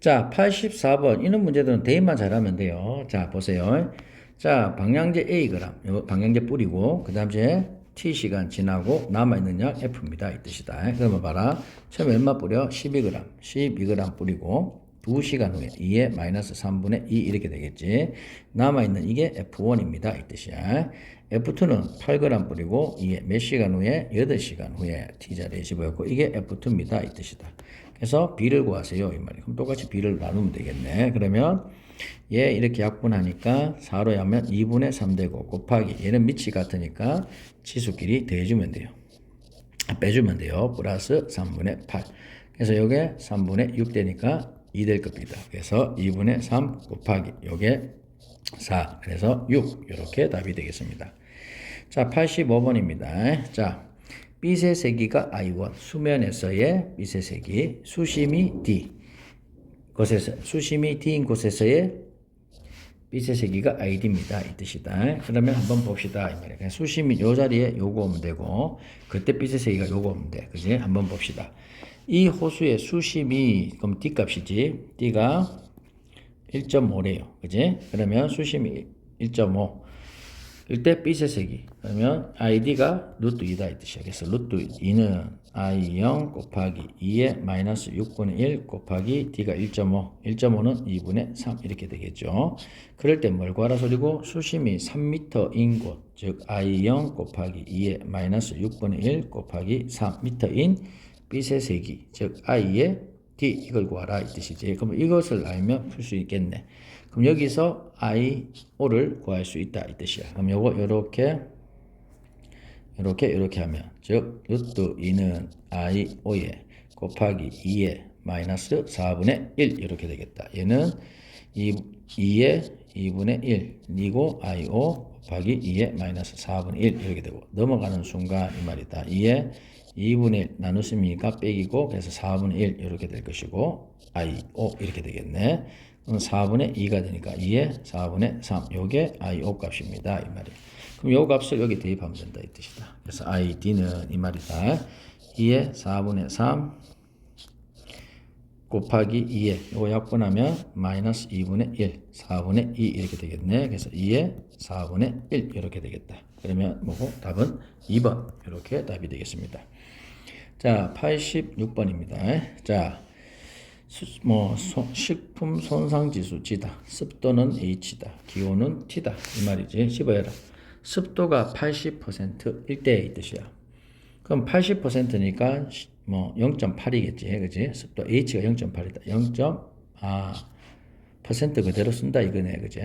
자, 84번. 이런 문제들은 대입만 잘하면 돼요. 자, 보세요. 자, 방향제 Ag, 요 방향제 뿌리고, 그 다음 에 T시간 지나고 남아있는 양 F입니다. 이 뜻이다. 그러면 봐라. 처음에 얼마 뿌려? 12g. 12g 뿌리고, 2시간 후에 2의 마이너스 3분의 2 이렇게 되겠지. 남아있는 이게 F1입니다. 이 뜻이야. F2는 8g 뿌리고, 이게 몇 시간 후에? 8시간 후에 T자리에 집어였고, 이게 F2입니다. 이 뜻이다. 그래서 B를 구하세요. 이 말이에요. 그럼 똑같이 B를 나누면 되겠네. 그러면 얘 이렇게 약분하니까 4로 하면 2분의 3 되고 곱하기 얘는 밑이 같으니까 치수끼리 더해주면 돼요. 빼주면 돼요. 플러스 3분의 8. 그래서 요게 3분의 6 되니까 2 될 겁니다. 그래서 2분의 3 곱하기 요게 4. 그래서 6. 이렇게 답이 되겠습니다. 자, 85번입니다. 자, 빛의 세기가 I1, 수면에서의 빛의 세기, 수심이 D, 수심이 D인 곳에서의 빛의 세기가 ID입니다. 이 뜻이다. 그러면 한번 봅시다. 이 말이야. 수심이 요 자리에 요거 오면 되고, 그때 빛의 세기가 요거 오면 돼. 그지? 한번 봅시다. 이 호수의 수심이, 그럼 D 값이지. D가 1.5래요. 그지? 그러면 수심이 1.5. 이때 빛의 세기. 그러면 ID가 루트 2다 이 뜻이야. 그래서 루트 2는 I0 곱하기 2의 마이너스 6분의 1 곱하기 D가 1.5. 1.5는 2분의 3 이렇게 되겠죠. 그럴 때 뭘 구하라 소리고 수심이 3m인 곳, 즉 I0 곱하기 2의 마이너스 6분의 1 곱하기 3m인 빛의 세기, 즉 I의 D 이걸 구하라 이 뜻이지. 그럼 이것을 알면 풀 수 있겠네. 그럼 여기서 IO를 구할 수 있다 이 뜻이야. 그럼 요거 이렇게 하면 즉 루트 2는 IO에 곱하기 2에 마이너스 4분의 1 이렇게 되겠다. 얘는 2에 2분의 1 이고 IO 곱하기 2에 마이너스 4분의 1 이렇게 되고 넘어가는 순간 이 말이다. 2에 2분의 1 나누심이니까 빼기고 그래서 4분의 1 이렇게 될 것이고 IO 이렇게 되겠네. 4분의 2가 되니까 2에 4분의 3 요게 IO 값입니다. 이 말이에요. 그럼 요 값을 여기 대입하면 된다 이 뜻이다. 그래서 ID는 이 말이다. 2에 4분의 3 곱하기 2에 요거 약분하면 마이너스 2분의 1 4분의 2 이렇게 되겠네. 그래서 2에 4분의 1 이렇게 되겠다. 그러면 뭐고 답은 2번 이렇게 답이 되겠습니다. 자 86번입니다. 자 식품 손상지수 G다. 습도는 H다. 기온은 T다. 이 말이지. 집어해라. 습도가 80%일 때의 뜻이야. 그럼 80%니까 0.8이겠지. 그지? 습도 H가 0.8이다. 0.8% 그대로 쓴다 이거네. 그지?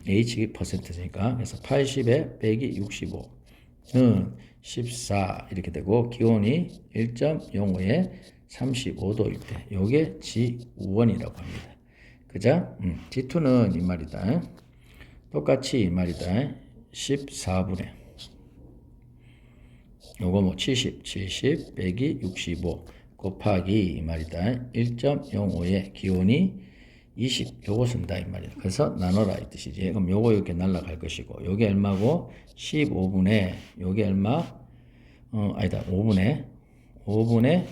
H %니까. 그래서 80에 빼기 65는 14 이렇게 되고 기온이 1.05에 35도일 때 요게 G1이라고 합니다. 그죠? G2는 이 말이다. 똑같이 이 말이다. 14분의 요거 70 빼기 65 곱하기 이 말이다. 1.05의 기온이 20 요거 쓴다 이 말이다. 그래서 나눠라 이 뜻이지. 그럼 요거 이렇게 날라갈 것이고 요게 얼마고 15분의 요게 얼마? 아니다 5분의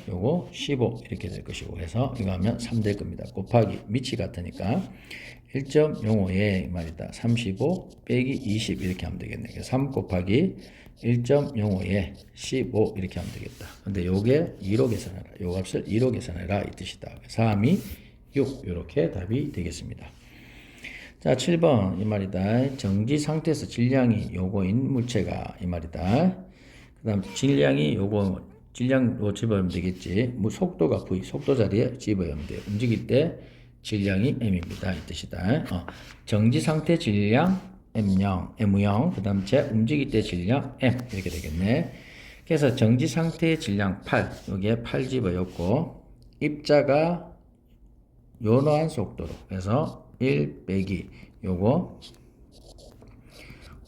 요거 15 이렇게 될 것이고 해서 이거 하면 3 될 겁니다. 곱하기 밑이 같으니까 1.05에 말이다. 35 빼기 20 이렇게 하면 되겠네. 3 곱하기 1.05에 15 이렇게 하면 되겠다. 근데 요게 2로 계산해라. 요 값을 2로 계산해라 이 뜻이다. 3이 6 이렇게 답이 되겠습니다. 자 7번 이 말이다. 정지 상태에서 질량이 요거인 물체가 이 말이다. 그 다음 질량이 요거 질량으로 집어넣으면 되겠지. 속도가 V, 속도 자리에 집어넣으면 돼요. 움직일 때 질량이 M입니다. 이 뜻이다. 정지 상태 질량 M0, 그 다음 제 움직일 때 질량 M 이렇게 되겠네. 그래서 정지 상태의 질량 8, 여기에 8 집어넣고 입자가 요노한 속도로 그래서 1 빼기 요거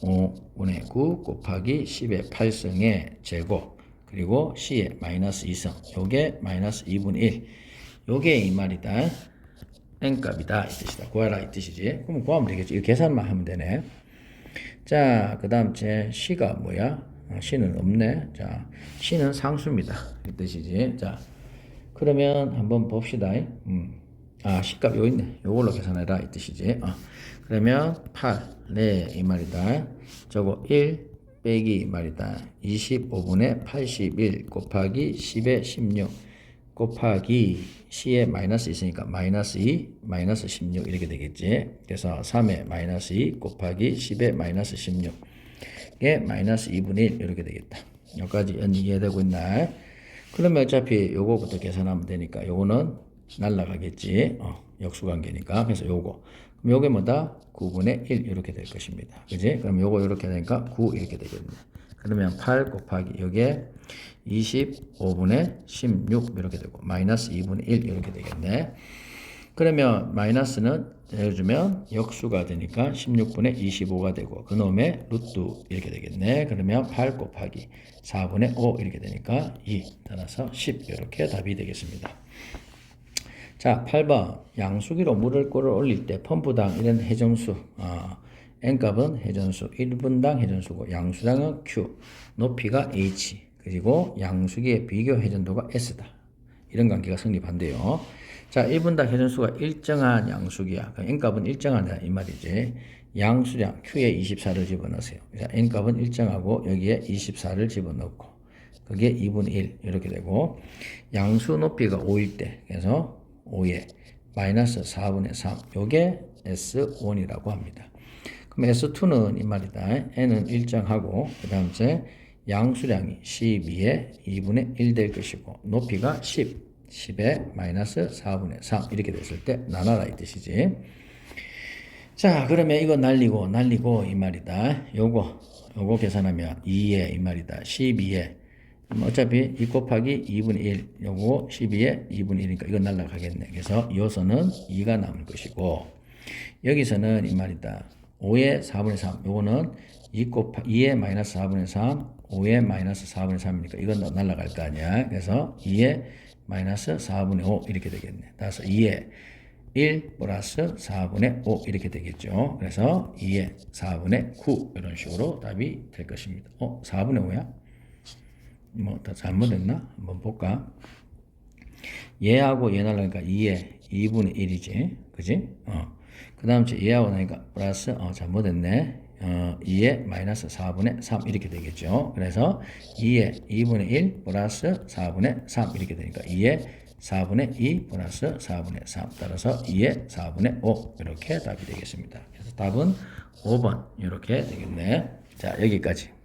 5분의 9 곱하기 10의 8승의 제곱 그리고 C의 마이너스 2승 요게 마이너스 2분의 1 요게 이 말이다. N값이다 이 뜻이다. 구하라 이 뜻이지. 그럼 구하면 되겠지. 이 계산만 하면 되네. 자 그 다음 제 C가 뭐야? C는 없네. 자 C는 상수입니다 이 뜻이지. 자 그러면 한번 봅시다. C값 요 있네. 요걸로 계산해라 이 뜻이지. 그러면 8, 네, 이 말이다. 저거 1 빼기 이 말이다. 25분의 81 곱하기 10의 16 곱하기 C에 마이너스 있으니까 마이너스 2, 마이너스 16 이렇게 되겠지. 그래서 3의 마이너스 2 곱하기 10의 마이너스 16에 마이너스 2분의 1 이렇게 되겠다. 여기까지 이해되고 있나? 그러면 어차피 요거부터 계산하면 되니까 요거는 날라가겠지. 역수관계니까. 그래서 요거. 그럼 요게 뭐다? 9분의 1 이렇게 될 것입니다. 그지? 그럼 요거 이렇게 되니까 9 이렇게 되겠네. 그러면 8 곱하기 요게 25분의 16 이렇게 되고 마이너스 2분의 1 이렇게 되겠네. 그러면 마이너스는 예를 들면 역수가 되니까 16분의 25가 되고 그놈의 루트 이렇게 되겠네. 그러면 8 곱하기 4분의 5 이렇게 되니까 2 따라서 10 이렇게 답이 되겠습니다. 자, 8번 양수기로 물을 꼴을 올릴 때 펌프당 이런 회전수 n값은 회전수 1분당 회전수고 양수량은 q 높이가 h 그리고 양수기의 비교 회전도가 s다. 이런 관계가 성립한대요. 자, 1분당 회전수가 일정한 양수기야. n값은 일정하다 이 말이지. 양수량 q에 24를 집어넣으세요. 자, n값은 일정하고 여기에 24를 집어넣고 그게 2분의 1 이렇게 되고 양수 높이가 5일 때 그래서 5에 마이너스 4분의 3 요게 S1이라고 합니다. 그럼 S2는 이 말이다. n은 일정하고 그 다음 양수량이 12에 2분의 1 될 것이고 높이가 10에 마이너스 4분의 3 이렇게 됐을 때 나눠라 이 뜻이지. 자, 그러면 이거 날리고 이 말이다. 요거 계산하면 2에 이 말이다. 12에 어차피 2 곱하기 2분의 1 요거 12에 2분의 1이니까 이거 날라가겠네. 그래서 요서는 2가 남을 것이고 여기서는 이 말이다. 5에 4분의 3 요거는 2에 마이너스 4분의 3 5에 마이너스 4분의 3이니까 이건 날라갈 거 아니야. 그래서 2에 마이너스 4분의 5 이렇게 되겠네. 따라서 2에 1 플러스 4분의 5 이렇게 되겠죠. 그래서 2에 4분의 9 이런 식으로 답이 될 것입니다. 4분의 5야? 뭐 다 잘못했나? 한번 볼까? 얘하고 얘 날라니까 2에 2분의 1이지. 그지? 그 다음 얘하고 나니까 플러스 잘못했네. 2에 마이너스 4분의 3 이렇게 되겠죠. 그래서 2에 2분의 1 플러스 4분의 3 이렇게 되니까 2에 4분의 2 플러스 4분의 3 따라서 2에 4분의 5 이렇게 답이 되겠습니다. 그래서 답은 5번 이렇게 되겠네. 자, 여기까지.